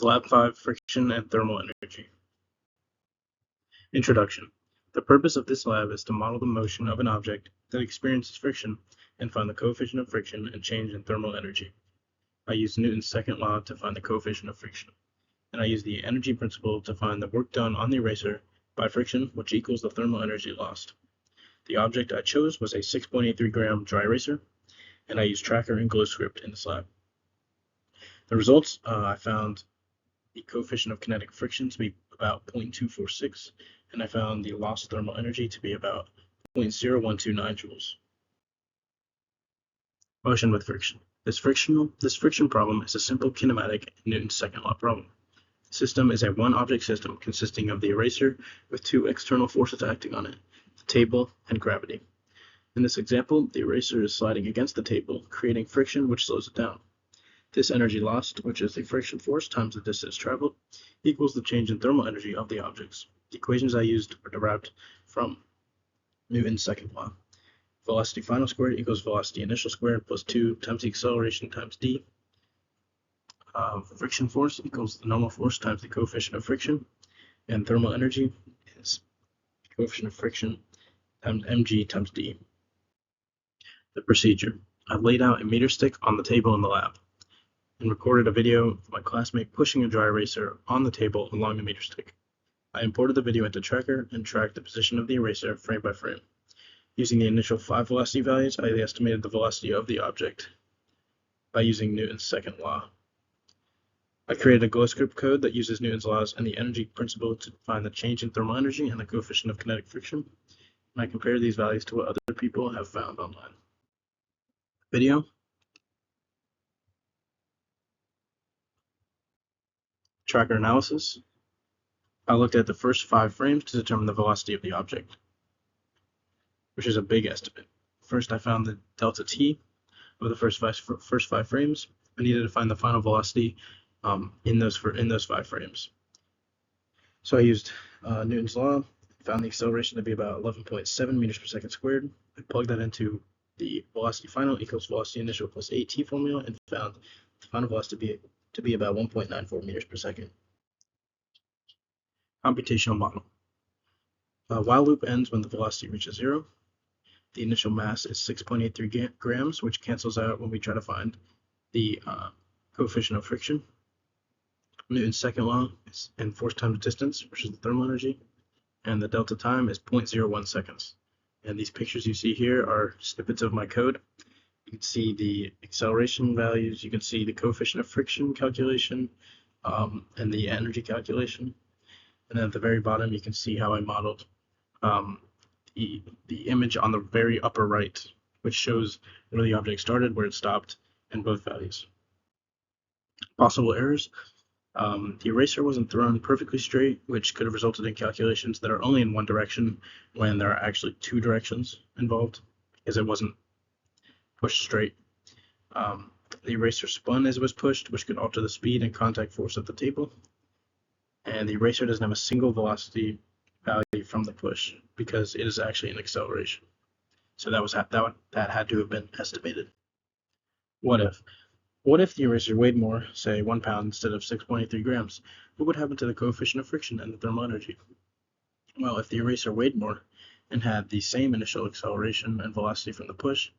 is Lab 5 Friction and Thermal Energy. Introduction. The purpose of this lab is to model the motion of an object that experiences friction and find the coefficient of friction and change in thermal energy. I use Newton's second law to find the coefficient of friction, and I use the energy principle to find the work done on the eraser by friction, which equals the thermal energy lost. The object I chose was a 6.83 gram dry eraser, and I used Tracker and GlowScript in this lab. The results, I found the coefficient of kinetic friction to be about 0.246, and I found the lost thermal energy to be about 0.0129 joules. Motion with friction. This friction problem is a simple kinematic Newton's second law problem. The system is a one-object system consisting of the eraser with two external forces acting on it, the table and gravity. In this example, the eraser is sliding against the table, creating friction which slows it down. This energy lost, which is the friction force times the distance traveled, equals the change in thermal energy of the objects. The equations I used were derived from Newton's second law. Velocity final squared equals velocity initial squared plus 2 times the acceleration times d. Friction force equals the normal force times the coefficient of friction, and thermal energy is the coefficient of friction times mg times d. The procedure. I laid out a meter stick on the table in the lab and recorded a video of my classmate pushing a dry eraser on the table along the meter stick. I imported the video into Tracker and tracked the position of the eraser frame by frame. Using the initial 5 velocity values, I estimated the velocity of the object by using Newton's second law. I created a GlowScript code that uses Newton's laws and the energy principle to find the change in thermal energy and the coefficient of kinetic friction, and I compared these values to what other people have found online. Video. Tracker analysis. I looked at the first 5 frames to determine the velocity of the object, which is a big estimate. First, I found the delta t of the first five frames. I needed to find the final velocity in those 5 frames. So I used Newton's law, found the acceleration to be about 11.7 meters per second squared. I plugged that into the velocity final equals velocity initial plus 8t formula and found the final velocity to be about 1.94 meters per second. Computational model. While loop ends when the velocity reaches 0. The initial mass is 6.83 grams, which cancels out when we try to find the coefficient of friction. Newton's second law is in force times distance, which is the thermal energy, and the delta time is 0.01 seconds. And these pictures you see here are snippets of my code. You can see the acceleration values, you can see the coefficient of friction calculation, and the energy calculation. And then at the very bottom, you can see how I modeled the image on the very upper right, which shows where the object started, where it stopped, and both values. Possible errors. The eraser wasn't thrown perfectly straight, which could have resulted in calculations that are only in one direction when there are actually 2 directions involved, because it wasn't pushed straight. The eraser spun as it was pushed, which could alter the speed and contact force of the table. And the eraser doesn't have a single velocity value from the push because it is actually an acceleration. So that had to have been estimated. What if the eraser weighed more, say 1 pound instead of 6.83 grams? What would happen to the coefficient of friction and the thermal energy? Well, if the eraser weighed more and had the same initial acceleration and velocity from the push,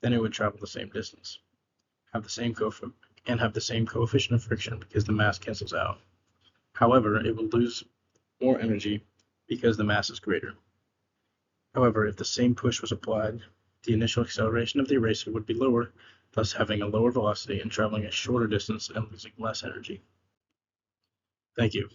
then it would travel the same distance, have the same coefficient of friction because the mass cancels out. However, it will lose more energy because the mass is greater. However, if the same push was applied, the initial acceleration of the eraser would be lower, thus having a lower velocity and traveling a shorter distance and losing less energy. Thank you.